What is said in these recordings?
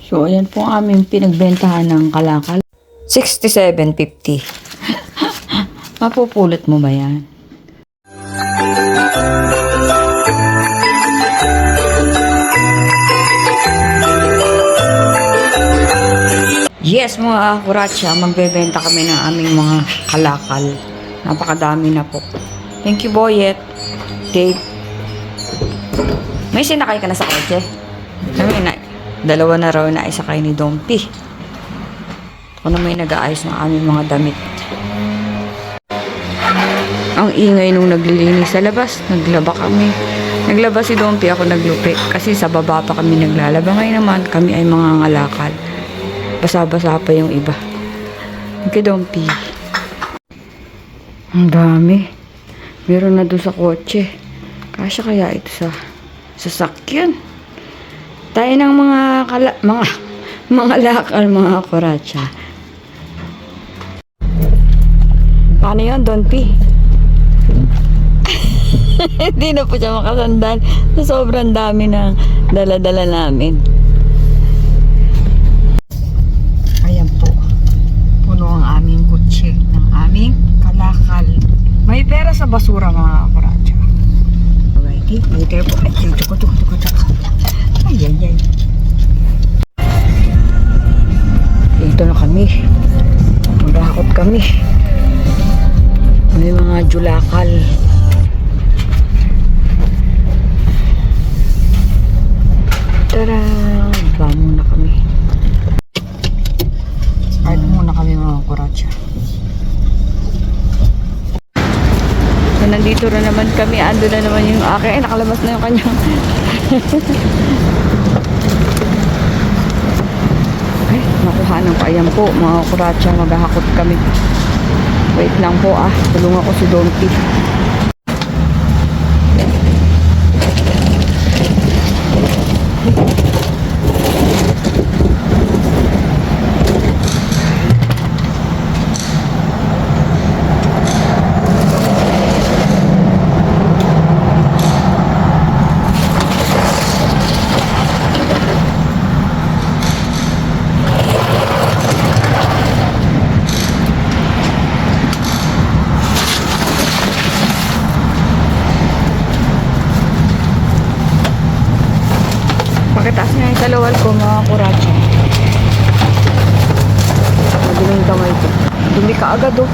So, ayan po ang aming pinagbentahan ng kalakal. 67.50. Mapupulot mo ba yan? Yes mga kuratsa, magbebenta kami ng aming mga kalakal. Napakadami na po. Thank you, Boyet. Dave. May sinakay ka na sa kotse? Kami na, dalawa na raw na isakay ni Dompi. Ako na may nag-aayos ng aming mga damit. Ang ingay nung naglilinis sa labas. Naglaba kami. Naglaba si Dompi, ako naglupi. Kasi sa baba pa kami naglalaba. Ngayon naman, kami ay mga ngalakal. Basa-basa pa yung iba. Thank you, Dompi. Ang dami. Meron na doon sa kotse. Kasya kaya ito sa sasakyan. Tayo ng mga lakal, mga kuratsa. Paano yun, Dompi? Hindi na po siya makasandal. Sa sobrang dami ng dala-dala namin. Ayan po. Puno ang aming kutsi ng aming kalakal. May pera sa basura, mga kuratsa. Alrighty. Be careful. Ay, tuko. Ay. Dito na kami. Maghahakot kami. May mga julakal. Tara! Ba muna kami. Start muna kami mga kuratsa. So, nandito na naman kami. Ando na naman yung akin. Ay, nakalabas na yung kanyang. Ay, nakuha ng paayam po. Mga kuratsa, maghahakot kami. Wait lang po tulungan ko si Dompi. Pakitaas nga yung salawal ko, mga kuratsa. Madumi yung kamay ko. Dumi ka agad, oh.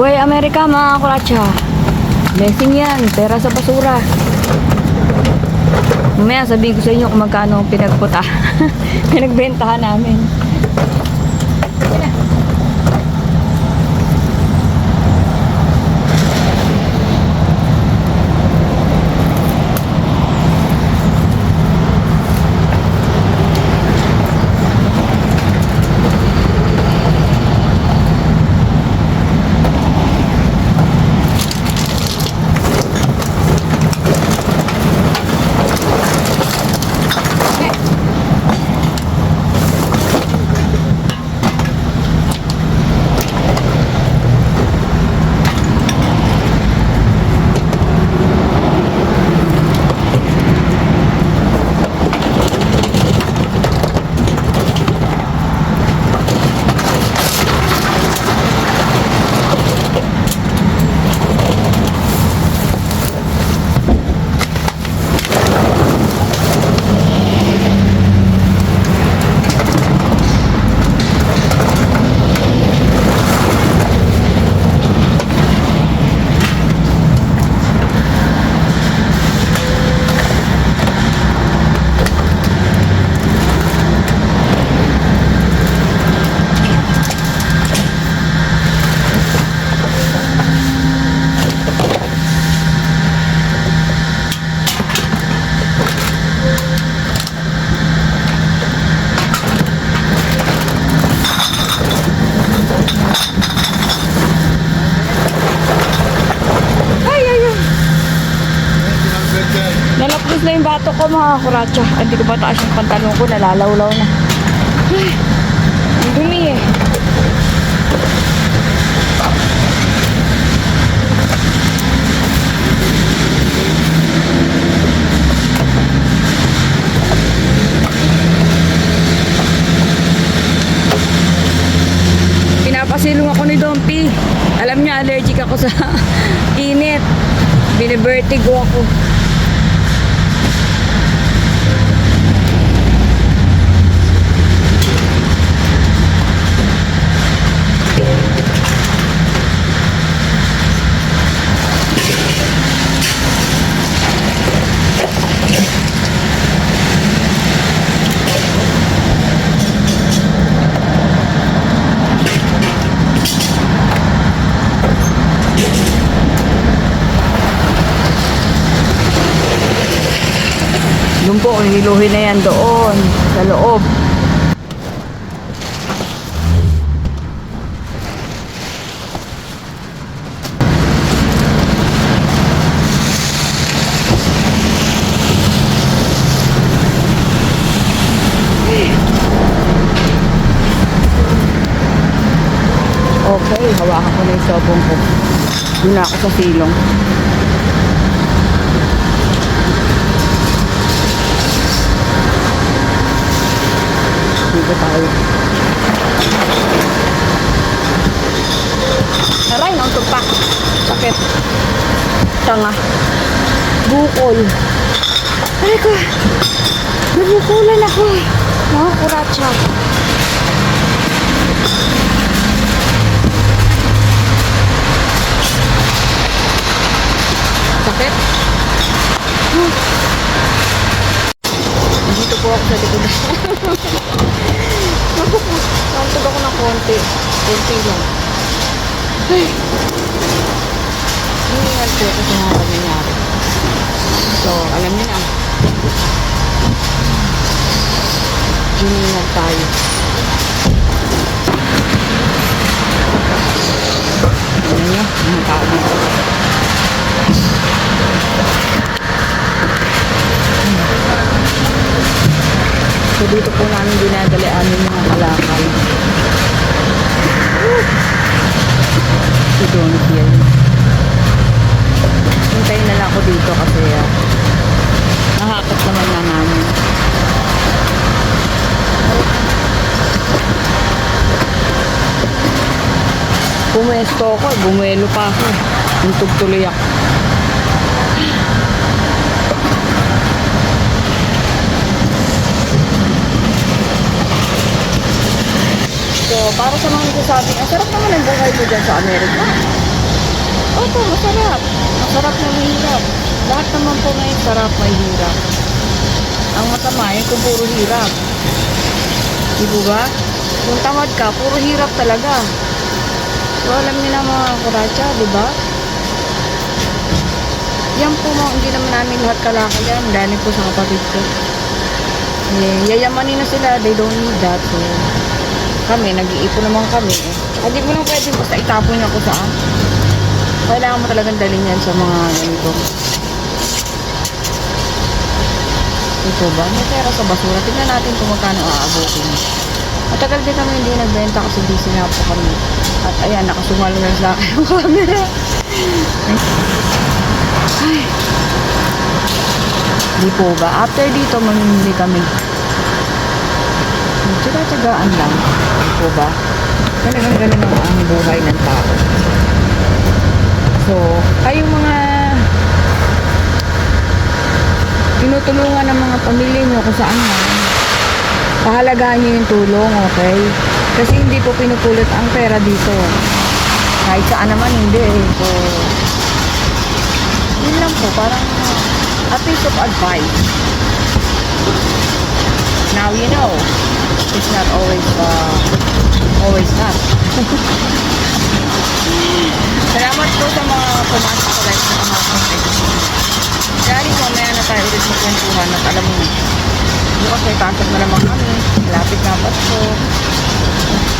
Buhay Amerika mga kuratsa. Blessing yan, pera sa basura. Mamaya sabihin ko sa inyo kung magkano pinagputa. Pinagbentahan namin. Nalapos na yung bato ko mga kuratsa. Hindi ko pa taas yung pantalon ko. Nalalawlaw na. Ay, ang dumi eh. Pinapasilong ako ni Dompi. Alam niya, allergic ako sa init. Binivertigo ako. Doon po, hiluhin na yan doon, sa loob. Okay, hawakan ko na yung sobong ko. Doon na ako sa silong. Dito tayo. Aray, nauntog pa. Sakit. Tanga. Bukol. Aray ko. Nabukulan ako. Mga kuratsa. Sakit. Dito po ako sa likod. Nauntog ako ng konti. Konti lang. Ay. Hinihingal po kasi nga nangyari. So, alam niyo na. Hinihingal tayo. Alam niyo, ang tao dito. So, dito po namin dinadali aming mga kalakal. Si Donkey yan. Hintayin na lang ako dito kasi nahakot naman na namin. Pumesto ako, bumuelo pa ako. Untog tuloy ako. So, para sa mga nagsasabi, ang sarap naman ang buhay mo dyan sa Amerika. Opo, masarap. Masarap na mahirap. Lahat naman po ngayon sarap, may hirap. Ang masama, yung kung puro hirap. Di po ba? Kung tamad ka, puro hirap talaga. So, alam niyo na mga kuratsa, di ba? Yan po, hindi naman namin lahat kalakal yan. Dahil po sa kapatid ko. Yayamanin na sila, they don't need that. So, kami, nag-iipon naman kami. Hindi mo lang pwede basta itapon niya kung saan. Kailangan mo talagang dalhin yan sa mga ganito. Ito ba? May pera sa basura. Tignan natin kung magkano aabutin. Matagal din kami hindi nagbenta kasi busy na po kami. At ayan, nakasumalo na sa akin yung camera. Ay. Di po ba? After dito, mamimili kami. Tsaga-tsagaan lang. Di po ba? Talagang ganun ang buhay ng tao. So, kayong mga tinutulungan ng mga pamilya nyo kung saan man, pahalagahan nyo yung tulong, okay? Kasi hindi po pinupulot ang pera dito. Kahit saan naman hindi eh. So, yun lang po, parang a piece of advice. Now you know, it's not always not. Salamat po sa mga pumasok sa live sa mga content. Dari po, mamaya na tayo ulit sa kwentuhan at alam mo, bukas may pasok na naman kami. Malapit na Pasko.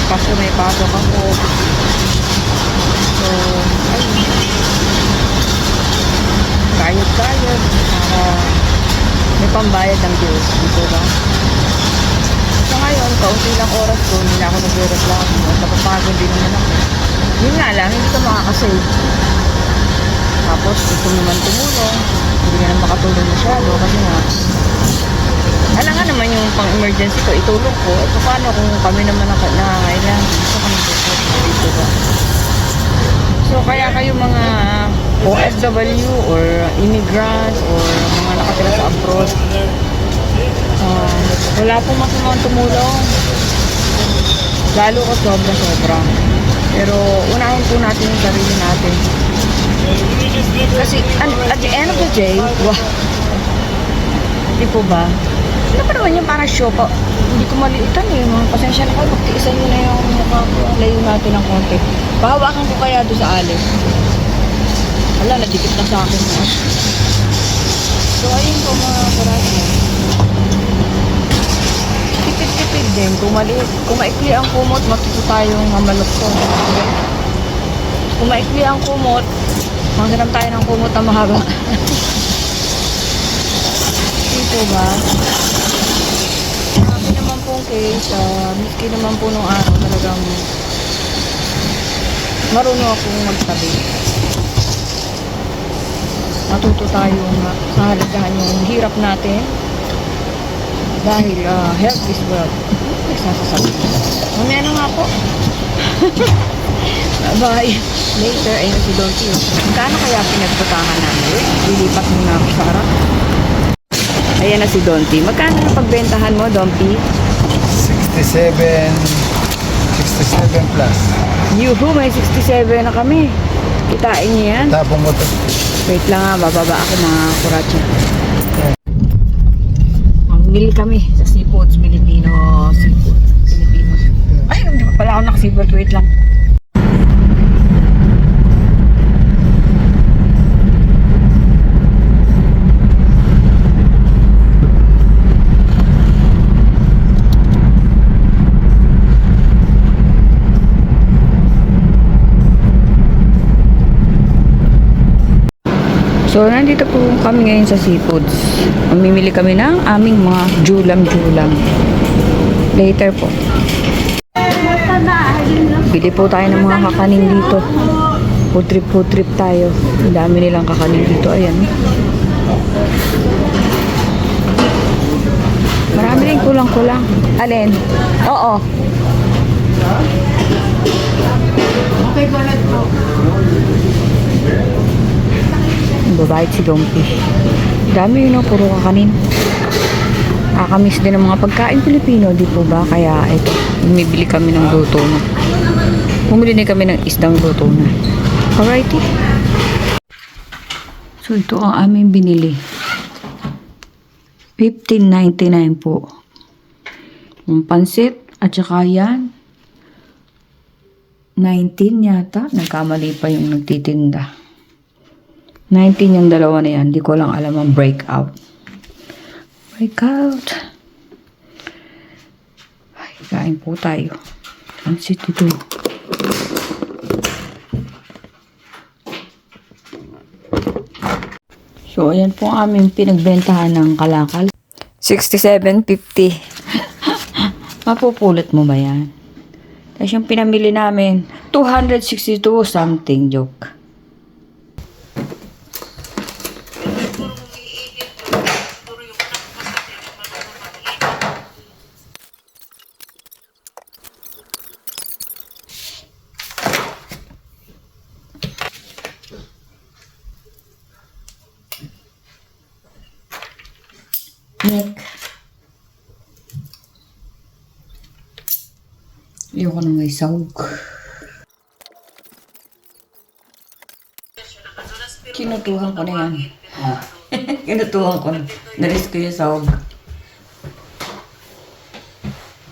Pasko may pasok ako. So, ayun. Kayod-kayod para may pambayad ng bills. Dito ba? So ngayon, kaunti lang oras ko, hindi na ako nagre-reklamo. Napapagod din naman ako. Yun nga lang, hindi ka makakasave. Tapos, gusto naman tumulong. Hindi ka na makatulong masyado kasi nga, alam nga naman yung pang-emergency ko, itulong ko. At paano kung kami naman nangangailangan? Gusto kami dito ba? So, kaya kayo mga OFW or immigrant or mga nakatira sa abroad, wala pong masamang tumulong. Lalo ko sobra-sobra. Pero unahin po natin yung sarili natin. Kasi at the end of the day, wow, di po ba? Ano pa naman yung parang show pa? Hindi ko maliitan eh. Mga pasensya na kayo, magtiisan nyo na yung mukha ko. Layo natin ng konti. Pahawakan ko kaya doon sa alin. Wala, nadikit na sa akin. So, ayun po mga kurasa. Tipid-tipid din. Kung maliit, kung maikli ang kumot, matuto tayong mamalot ko. Kung maikli ang kumot, manghiram tayo ng kumot na mahaba. Dito ba? Sabi naman pong case, miski naman po nung araw, talagang marunong akong magtabi. Natuto tayong sahalagahan yung hirap natin. Dahil health is wealth. Nagsasasabi. Mamaya na nga po. Bye. Later, ayun si Donty. Kano kaya pinagputahan namin? Lilipat muna ako sa harap. Ayan na si Donty. Magkano na pagbentahan mo, Donty? 67 plus. Yuhu, may 67 na kami. Kitain niyo yan. Tapong mo to. Wait lang ha, bababa ako mga kuratsa. Mamili kami sa Seafoods, Filipino Seafood. Filipino. Ay, hindi pa pala ako naka-seafood. Wait lang. So, nandito po kami ngayon sa Seafoods. Mamimili kami ng aming mga julam-julam. Later po. Bili po tayo ng mga kakanin dito. Food trip tayo. Ang dami nilang kakanin dito. Ayan. Marami rin kulang-kulang. Alin? Oo. Okay, balat po. Babayad si Dompi. Dami yun, no? Puro kakanin. Kakamiss din ng mga pagkain Pilipino, di po ba? Kaya ito, bumibili kami ng luto na. Bumili din kami ng isdang luto na. Alrighty. So, ito ang aming binili. 15.99 po. Yung pansit, at saka yan, 19 yata. Nagkamali pa yung nagtitinda. 19 yung dalawa na yan. Hindi ko lang alam ang breakout. Breakout. Ay, kain po tayo. Pansit ito. So, ayan po ang aming pinagbentahan ng kalakal. 67.50. Mapupulot mo ba yan? Tapos yung pinamili namin, 262 something, joke. Nick. Ayoko na may sahog. Kinutuhan ko na yan. Kinutuhan ko na. Nalis ko yung sahog.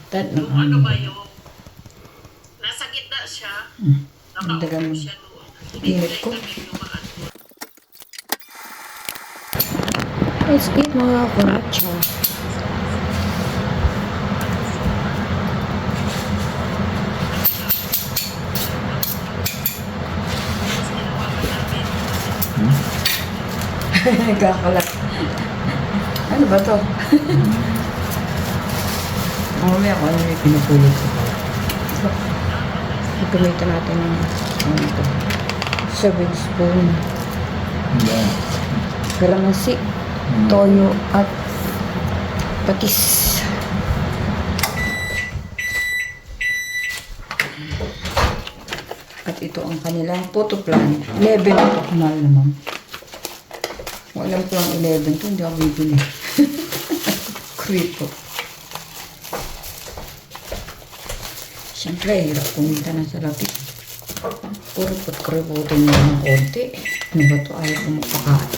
Yung ano ba yung nasa gitna siya, Dagan mo. siya doon. Init ko. Kami lumaan. Let's eat mga kuracha. Nagkakalat. Ano ba to? Mamaya ako ano yung pinupulot ko. Gagamitan natin ng ano ito. 7 spoon. Yan. Kalamansi, toyo, at patis. At ito ang kanilang photo plan. 11 ito. Mahal naman. Walang po ang 11 to. Hindi ako bibili. Kripo. Siyempre, hirap kumita ng salapi. Puro pat-kriputin mo ng konti. Ano ba ito? Ayaw ko magpakain.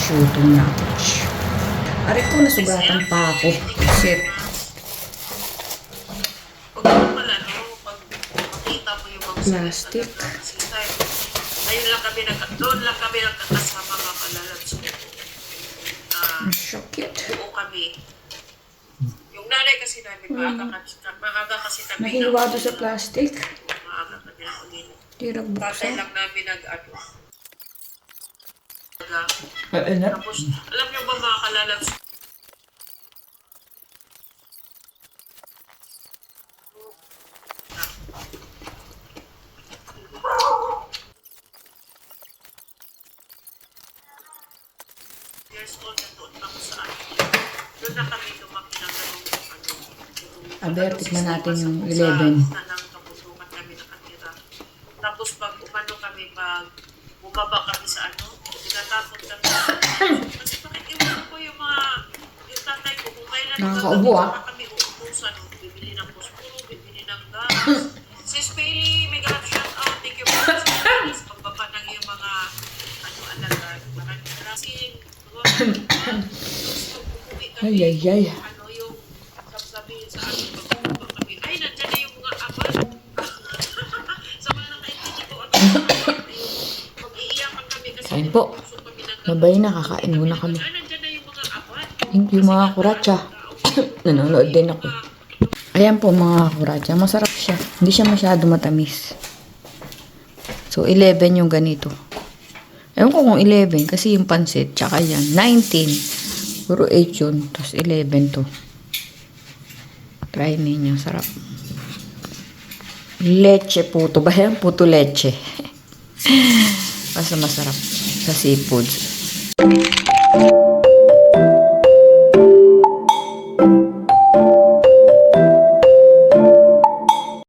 Shooting natin. Aray ko, nasugatan pa ako. Shit. Pag ano pala, no, pag makita mo yung mga Plastic. Ayun lang kami, doon lang kami nagkakasama mga kalalabs ko. Shokit. Buo kami. Yung nanay kasi namin, maaga kasi kami. Nahiwa doon sa plastic. Maaga kami na ulit. Tirag Tatay buksan. lang namin nag-ano. Ano? Tapos, alam niyo ba mga kalalabs, years old na doon ako sa akin. Doon na kami lumaki ng ganung Aber, tikman natin yung Sa 11. tanang kabundukan kami nakatira. Tapos pag umano kami, pag bumaba kami sa ano, tinatapon kami. Kasi bakit iwan ko yung mga, yung tatay ko, kung kailan Nakakaubo, ah. kami uubusan, bibili ng puspuro, bibili ng gas. Sis Bailey, may God shout out. Thank you for this. Pagbaba ng yung mga ano, alaga. Maraming maraming. Ay, ay, ay. Ano yung sabihin sa akin, pag kami, ay, nandiyan na yung mga apat. Sa mga nakaintindi ko, mag-iiyakan kami kasi Kain po. puso kami ng Babay na, kakain muna kami. ay, nandiyan na yung mga apat. Thank you mga kuracha. Nanonood din ako. Ayan po mga kuracha. Masarap siya. Hindi siya masyado matamis. So, 11 yung ganito. Ewan ko kung 11 kasi yung pansit. Tsaka yan. 19. Puro 8 yun. Tapos 11 to. Try ninyo. Sarap. Leche puto. Ba yan? Puto leche. Basta masarap. Sa seafoods.